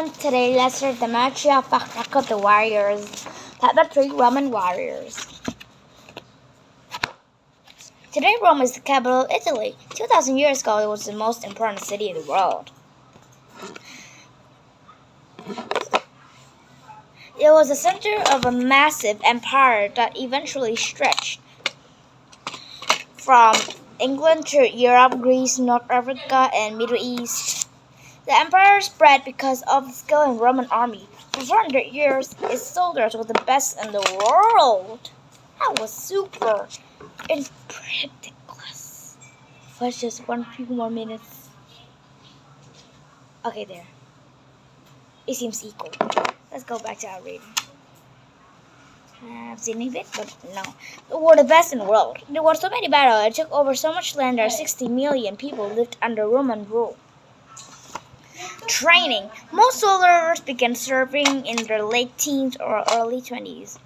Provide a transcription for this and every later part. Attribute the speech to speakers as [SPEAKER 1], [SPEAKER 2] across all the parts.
[SPEAKER 1] everyone, today let's start the match of the warriors. The three Roman warriors. Today Rome is the capital of Italy. 2,000 years ago it was the most important city in the world. It was the center of a massive empire that eventually stretched from England to Europe, Greece, North Africa, and Middle East. The empire spread because of the skilled Roman army. For 400 years, its soldiers were the best in the world. That was super ridiculous. Let's just few more minutes. Okay, there. It seems equal. Let's go back to our reading. I've seen it, but no. They were the best in the world. There were so many battles. It took over so much land that 60 million people lived under Roman rule. Training. Most soldiers began serving in their late teens or early 20s.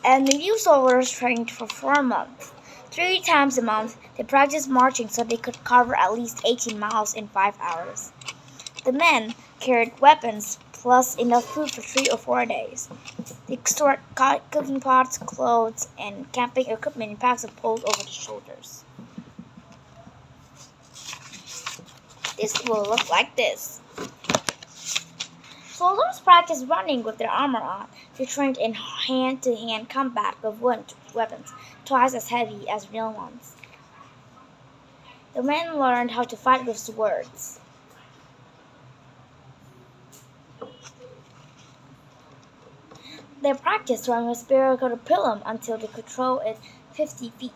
[SPEAKER 1] And the new soldiers trained for 4 months. 3 times a month, they practiced marching so they could cover at least 18 miles in 5 hours. The men carried weapons plus enough food for 3 or 4 days. They stored cooking pots, clothes, and camping equipment in packs of poles over the shoulders. This will look like this. Soldiers practiced running with their armor on. They trained in hand-to-hand combat with wooden weapons, twice as heavy as real ones. The men learned how to fight with swords. They practiced throwing a spear called a pilum until they could throw it 50 feet.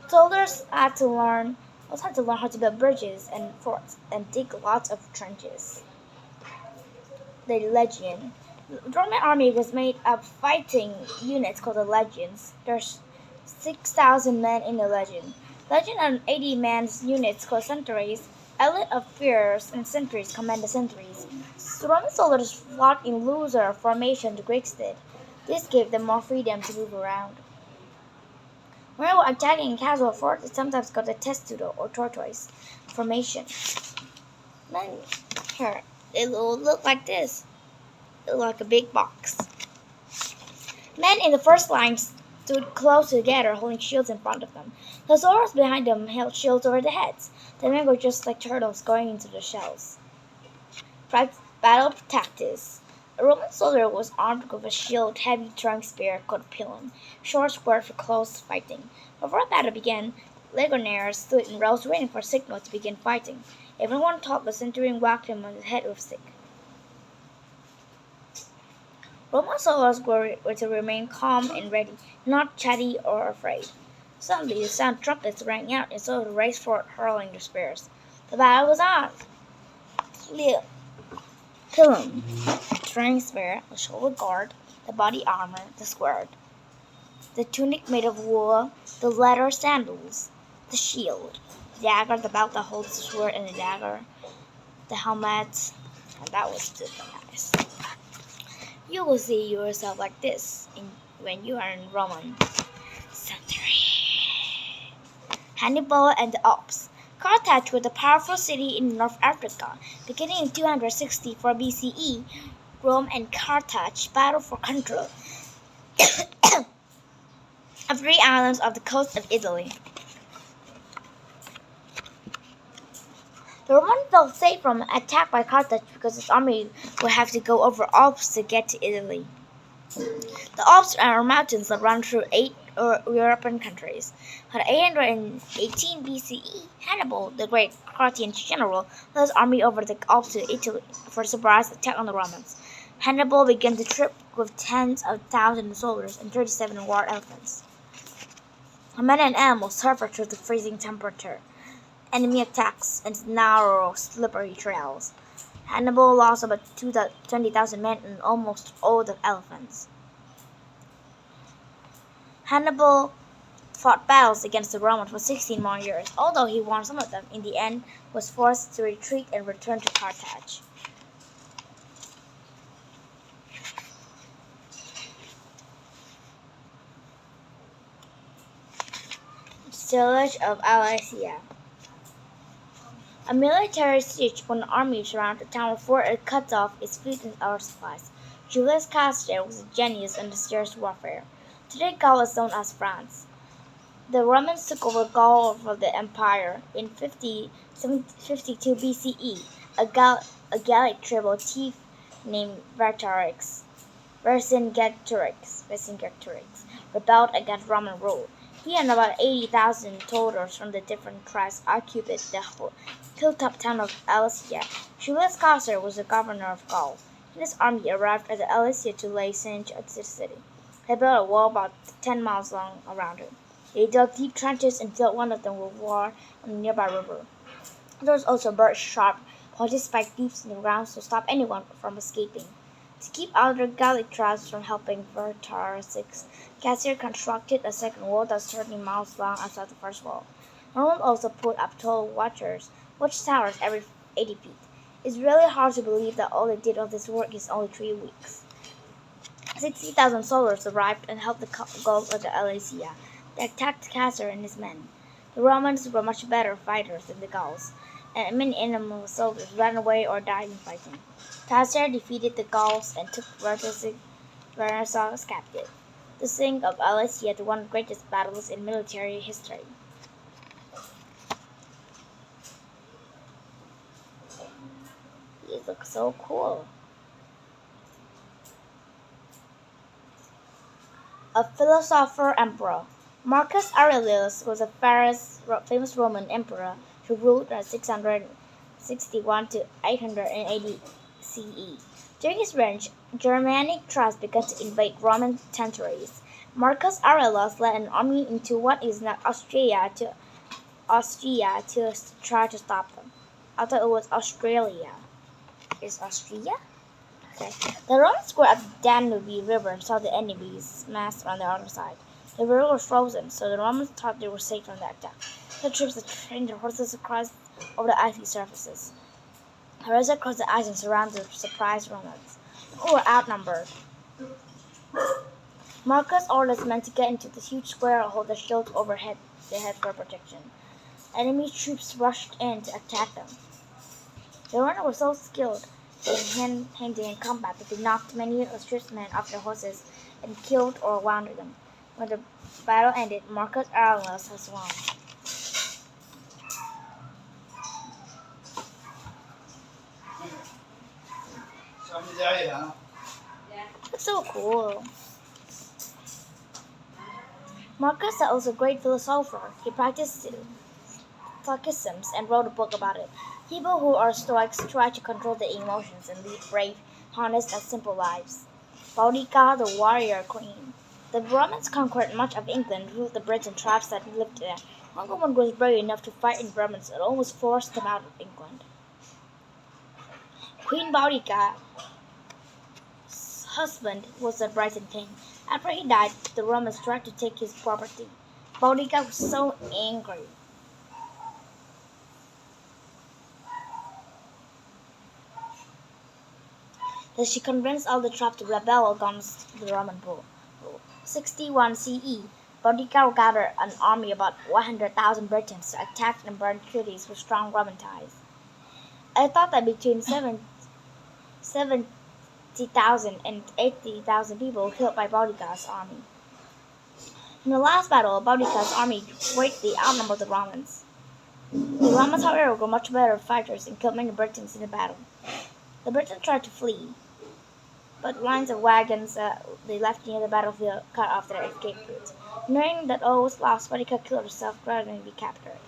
[SPEAKER 1] Soldiers also had to learn how to build bridges and forts and dig lots of trenches. The legion. The Roman army was made of fighting units called the legions. There's 6,000 men in the legion. Legion and 80-man units called centuries. Elite of fears and centuries command the centuries. The Roman soldiers fought in looser formation the Greeks did. This gave them more freedom to move around. When they were attacking casual forts, it's sometimes called a testudo or tortoise formation. Then here, it will look like this. It will look like a big box. Men in the first line stood close together, holding shields in front of them. The soldiers behind them held shields over their heads. The men were just like turtles going into their shells. Battle tactics. A Roman soldier was armed with a shield, heavy throwing spear called pilum, short sword for close fighting. Before a battle began, legionaries stood in rows waiting for a signal to begin fighting. Everyone thought the centurion whacked him on the head with a stick. Roman soldiers were to remain calm and ready, not chatty or afraid. Suddenly the sound of trumpets rang out and soldiers raced forward, hurling their spears. The battle was on. Pilum, throwing spear, the shoulder guard, the body armor, the sword, the tunic made of wool, the leather sandals, the shield, the dagger, the belt that holds the sword and the dagger, the helmet, and that was super nice. You will see yourself like this when you are in Roman century. Hannibal and the Alps. Carthage was a powerful city in North Africa. Beginning in 264 BCE, Rome and Carthage battled for control of 3 islands off the coast of Italy. The Romans felt safe from attack by Carthage because its army would have to go over Alps to get to Italy. The Alps are mountains that run through 8 European countries. By 818 BCE, Hannibal, the great Carthaginian general, led his army over the Alps to Italy for a surprise attack on the Romans. Hannibal began the trip with tens of thousands of soldiers and 37 war elephants. Men and animals suffered through the freezing temperature, enemy attacks, and narrow, slippery trails. Hannibal lost about 20,000 men and almost all the elephants. Hannibal fought battles against the Romans for 16 more years. Although he won some of them, in the end was forced to retreat and return to Carthage. Siege of Alesia. A military siege when an army surrounded the town before it cut off its fleet and other supplies. Julius Caesar was a genius in mysterious warfare. Today Gaul is known as France. The Romans took over Gaul from the empire in 52 BCE. A Gallic tribal chief named Vercingetorix rebelled against Roman rule. He and about 80,000 soldiers from the different tribes occupied the hilltop town of Alesia. Julius Caesar was the governor of Gaul. His army arrived at Alesia to lay siege to the city. They built a wall about 10 miles long around it. They dug deep trenches and filled one of them with water on a nearby river. There was also buried sharp, pointed spiked deeps in the ground to stop anyone from escaping. To keep other Gallic tribes from helping Vercingetorix, Caesar constructed a second wall that's 30 miles long outside the first wall. Rome also put up tall watchtowers every 80 feet. It's really hard to believe that all they did of this work is only 3 weeks. 60,000 soldiers arrived and helped the Gauls at the Alesia. They attacked Caesar and his men. The Romans were much better fighters than the Gauls, and many enemy soldiers ran away or died in fighting. Caesar defeated the Gauls and took Vercingetorix captive. The Siege of Alesia is one of the greatest battles in military history. These look so cool. A philosopher emperor. Marcus Aurelius was a famous Roman emperor who ruled from 661 to 880 CE. During his reign, Germanic tribes began to invade Roman territories. Marcus Aurelius led an army into what is now Austria to try to stop them. I thought it was Australia. Is Austria? Okay. The Romans were at the Danube River and saw the enemies massed on the other side. The river was frozen, so the Romans thought they were safe from the attack. The troops had trained their horses across over the icy surfaces. They raced across the ice and surrounded the surprised Romans, who were outnumbered. Marcus ordered his men to get into the huge square and hold their shields overhead their heads for protection. Enemy troops rushed in to attack them. The Romans were so skilled in hand-to-hand combat that they knocked many of the troops' men off their horses and killed or wounded them. When the battle ended, Marcus Aurelius has won. That's so cool. Marcus was also a great philosopher. He practiced stoicism and wrote a book about it. People who are Stoics try to control their emotions and lead brave, honest, and simple lives. Boudica, the warrior queen. The Romans conquered much of England, ruled the Brits and tribes that lived there. One woman was brave enough to fight in the Romans and almost forced them out of England. Queen Boudica's husband was a Briton king. After he died, the Romans tried to take his property. Boudica was so angry. That she convinced all the tribes to rebel against the Roman rule. 61 CE, Boudica gathered an army of about 100,000 Britons to attack and burn cities with strong Roman ties. I thought that between 70,000 and 80,000 people were killed by Boudica's army. In the last battle, Boudica's army greatly outnumbered the Romans. The Romans, however, were much better fighters and killed many Britons in the battle. The Britons tried to flee, but lines of wagons they left near the battlefield cut off their escape routes. Knowing that all was lost, Boudica killed herself rather than be captured.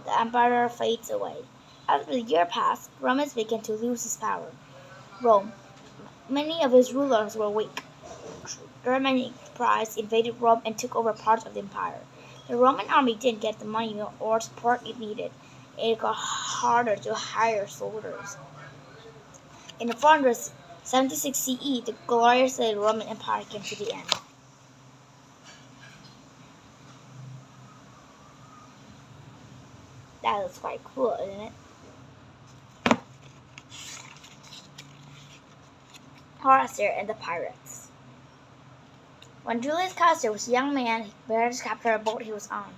[SPEAKER 1] The emperor fades away. After the year passed, Romans began to lose his power. Rome. Many of his rulers were weak. Germanic tribes invaded Rome and took over parts of the empire. The Roman army didn't get the money or support it needed. It got harder to hire soldiers. In 476 CE, the glorious Roman Empire came to the end. That looks quite cool, isn't it? Horace and the Pirates. When Julius Caesar was a young man, he prepared to capture a boat he was on.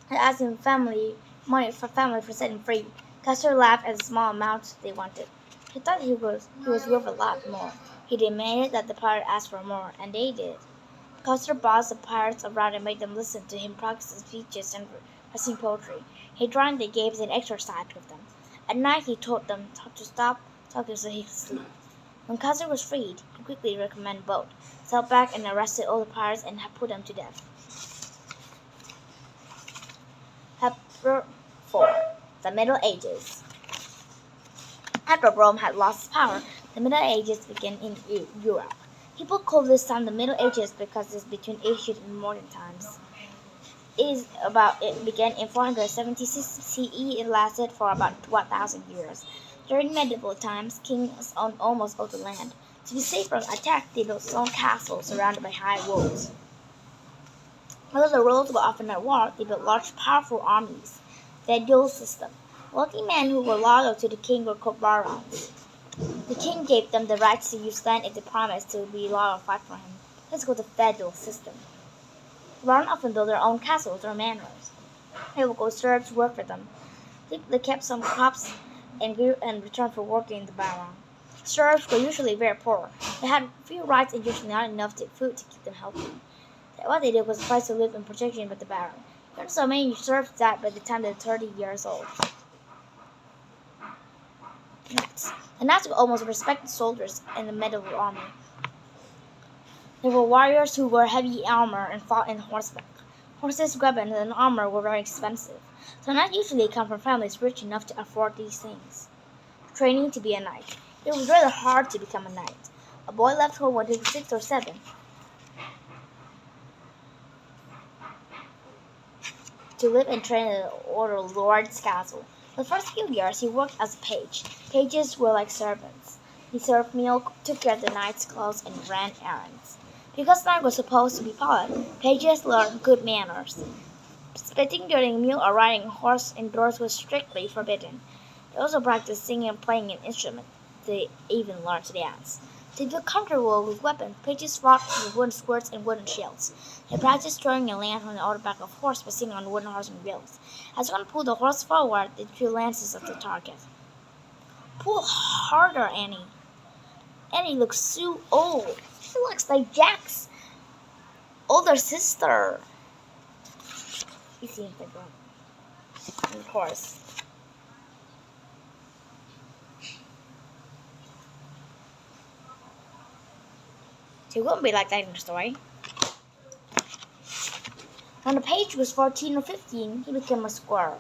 [SPEAKER 1] He asked his family money for family for setting free. Custer laughed at the small amount they wanted. He thought he was worth a lot more. He demanded that the pirate ask for more, and they did. Custer bossed the pirates around and made them listen to him practice his speeches and sing poetry. He drank the games and exercised with them. At night he told them to stop talking so he could sleep. When Custer was freed, he quickly recommended boat, sailed back and arrested all the pirates and put them to death. Chapter 4. The Middle Ages. After Rome had lost its power, the Middle Ages began in Europe. People call this time the Middle Ages because it's between ancient and modern times. It began in 476 CE and lasted for about 1,000 years. During medieval times, kings owned almost all the land. To be safe from attack, they built stone castles surrounded by high walls. Although the rulers were often at war, they built large, powerful armies. Their dual system. Wealthy men who were loyal to the king were called barons. The king gave them the right to use land if they promised to be loyal and fight for him. This is called the feudal system. Barons often built their own castles or manors. Local serfs worked for them. They kept some crops and grew in return for working in the baron. Serfs were usually very poor. They had few rights and usually not enough food to keep them healthy. What they did was try to live in protection with the baron. So many serfs died by the time they were 30 years old. Knights. The knights were almost respected soldiers in the medieval army. They were warriors who wore heavy armor and fought in horseback. Horses, weapons, and armor were very expensive, so knights usually come from families rich enough to afford these things. Training to be a knight. It was rather hard to become a knight. A boy left home when he was 6 or 7. To live and train in the order Lord's castle. The first few years he worked as a page. Pages were like servants. He served milk, took care of the knight's clothes, and ran errands. Because knights were supposed to be polite, pages learned good manners. Spitting during a meal or riding a horse indoors was strictly forbidden. They also practiced singing and playing an instrument. They even learned to dance. To feel comfortable with weapons, pages fought with wooden swords and wooden shields. They practiced throwing a lance on the outer back of a horse by sitting on wooden horse and wheels. As one pulled the horse forward, they threw lances at the target. Pull harder, Annie. Annie looks so old. She looks like Jack's older sister. She seems like one. Of course. She wouldn't be like that in the story. When the page was 14 or 15, he became a squire.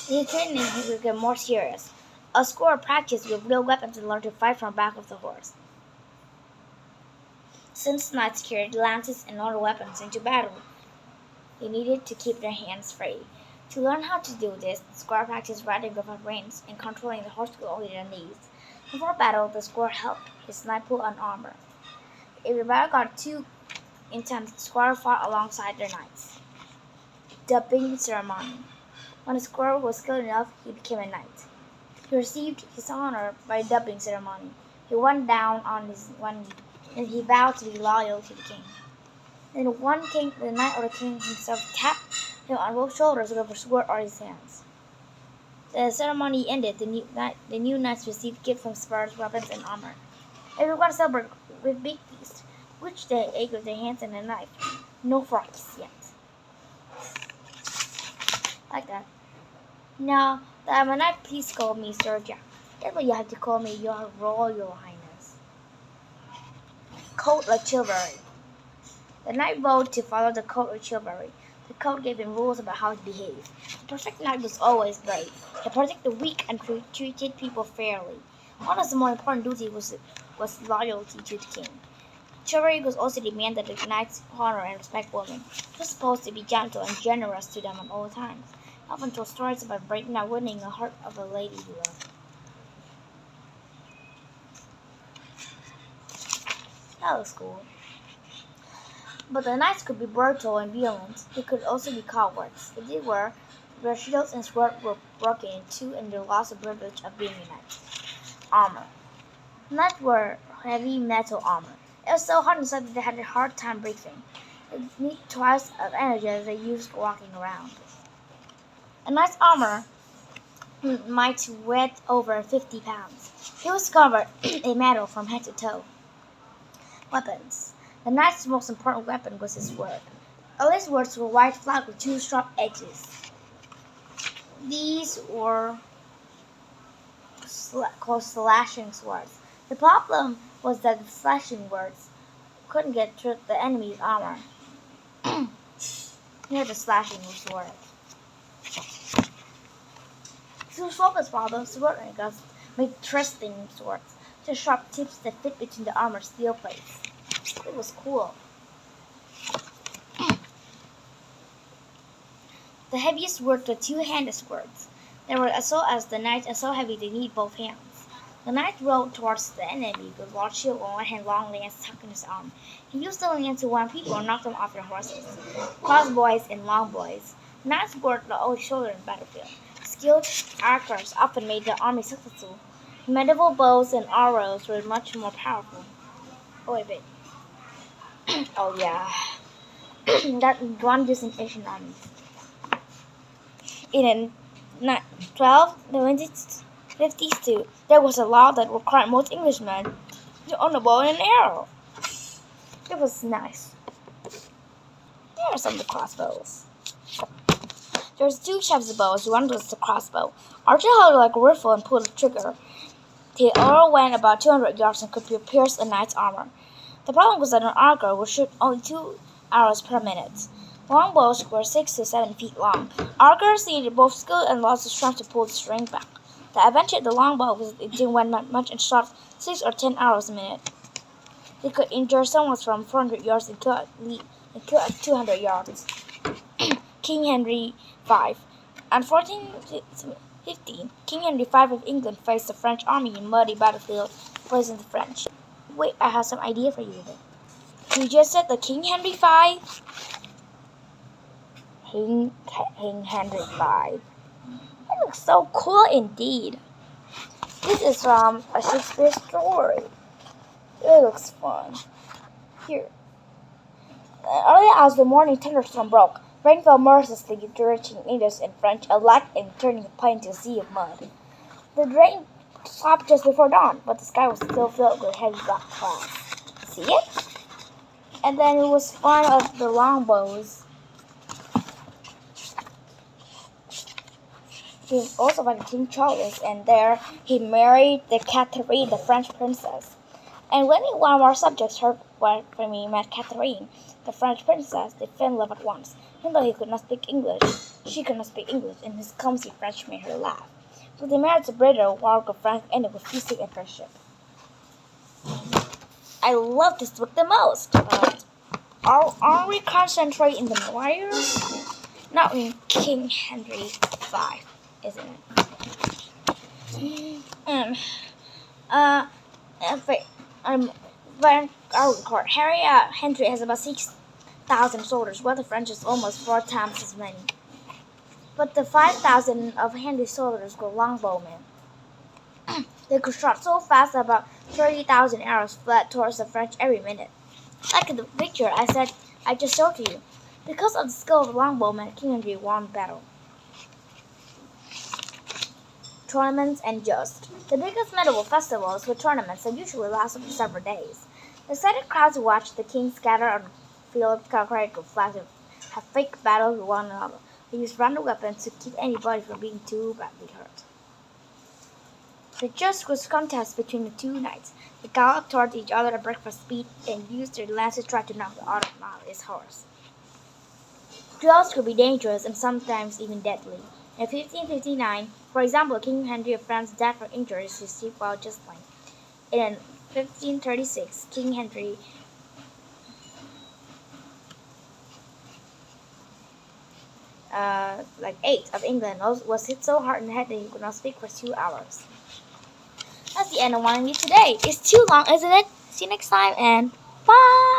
[SPEAKER 1] He trained and he became more serious. A squire practiced with real weapons and learned to fight from the back of the horse. Since knights carried lances and other weapons into battle, they needed to keep their hands free. To learn how to do this, the squire practiced riding without reins and controlling the horse with only their knees. Before battle, the squire helped his knight put on armor. If the battle got too intense, the squire fought alongside their knights. Dubbing ceremony. When the squire was skilled enough, he became a knight. He received his honor by the dubbing ceremony. He went down on his one knee, and he vowed to be loyal to the king. Then the knight or the king himself tapped him on both shoulders with a sword or his hands. The ceremony ended. The new knights received gifts from spurs, weapons, and armor. Everyone celebrated with big feast, which they ate with their hands and a knife. No forks yet. Like that. Now that I'm a knight, please call me Sir Jack. That's what you have to call me, Your Royal Highness. Code of Chivalry. The knight vowed to follow the code of chivalry. The code gave him rules about how to behave. The perfect knight was always brave. He protected the weak and treated people fairly. One of the more important duties was loyalty to the king. Chivalry was also demanded that the knights honor and respect women. He was supposed to be gentle and generous to them at all times. He often told stories about breaking and winning the heart of a lady he loved. That was cool. But the knights could be brutal and violent. They could also be cowards. If they were, their shields and swords were broken in two and they lost the privilege of being a knight. Armor. Knights wore heavy metal armor. It was so hot inside that they had a hard time breathing. They needed twice as energy as they used walking around. A knight's armor might weigh over 50 pounds. He was covered in metal from head to toe. Weapons. The knight's most important weapon was his sword. All his swords were white flat with two sharp edges. These were called slashing swords. The problem was that the slashing swords couldn't get through the enemy's armor. Here's the slashing sword. To solve this problem, sword makers made thrusting swords, the sharp tips that fit between the armor's steel plates. It was cool. The heaviest swords were two-handed swords. They were as tall as the knight and so heavy they needed both hands. The knight rode towards the enemy with a large shield on one hand, long lance tucked in his arm. He used the lance to warn people and knock them off their horses. Crossbows and longbows. Knights bore the old shoulder in the battlefield. Skilled archers often made the army successful. Medieval bows and arrows were much more powerful. Oh, wait. Oh, yeah. That one used in ancient armies. In 1252, there was a law that required most Englishmen to own a bow and an arrow. It was nice. Here are some of the crossbows. There's two types of bows. One was the crossbow. Archer held like a rifle and pulled the trigger. The arrow went about 200 yards and could pierce a knight's armor. The problem was that an archer would shoot only 2 arrows per minute. Longbows were 6 to 7 feet long. Archers needed both skill and lots of strength to pull the string back. The advantage of the longbow was it didn't weigh much and shot 6 or 10 arrows a minute. They could injure someone from 400 yards and kill at 200 yards. King Henry V. In 1415, King Henry V of England faced the French army in a muddy battlefield, facing the French. Wait, I have some idea for you. You just said the King Henry V. King Henry V. It looks so cool indeed. This is from a Shakespeare story. It looks fun. Here. Early as the morning thunderstorm broke, rain fell mercilessly, drenching English and French alike and turning the plain into a sea of mud. The rain stopped just before dawn, but the sky was still filled with heavy black clouds. See it? And then it was fun of the longbows. He was also by King Charles, and there he married the Catherine, the French princess. And when one of our subjects heard when he met Catherine, the French princess, they fell in love at once. Even though he could not speak English, she could not speak English, and his clumsy French made her laugh. So they married the British war of France, ended with feasting and friendship. I love this book the most, but are we concentrating in the warriors? Not in King Henry V, isn't it? Henry has about 6,000 soldiers, while the French is almost 4 times as many. But the 5,000 of Henry's soldiers were longbowmen. They could shoot so fast that about 30,000 arrows fled towards the French every minute. Like in the picture I just showed to you. Because of the skill of the longbowmen, King Henry won the battle. Tournaments and jousts. The biggest medieval festivals were tournaments that usually lasted for several days. The excited crowds watched the king scatter on the field, decorated with flags, and have fake battles with one another. They used random weapons to keep anybody from being too badly hurt. The joust was a contest between the two knights. They galloped toward each other at breakfast speed and used their lances to try to knock the other off his horse. Duels could be dangerous and sometimes even deadly. In 1559, for example, King Henry of France died from injuries received while jousting. In 1536, King Henry VIII of England was hit so hard in the head that he could not speak for 2 hours. That's the end of Wanting Me today. It's too long, isn't it? See you next time, and bye!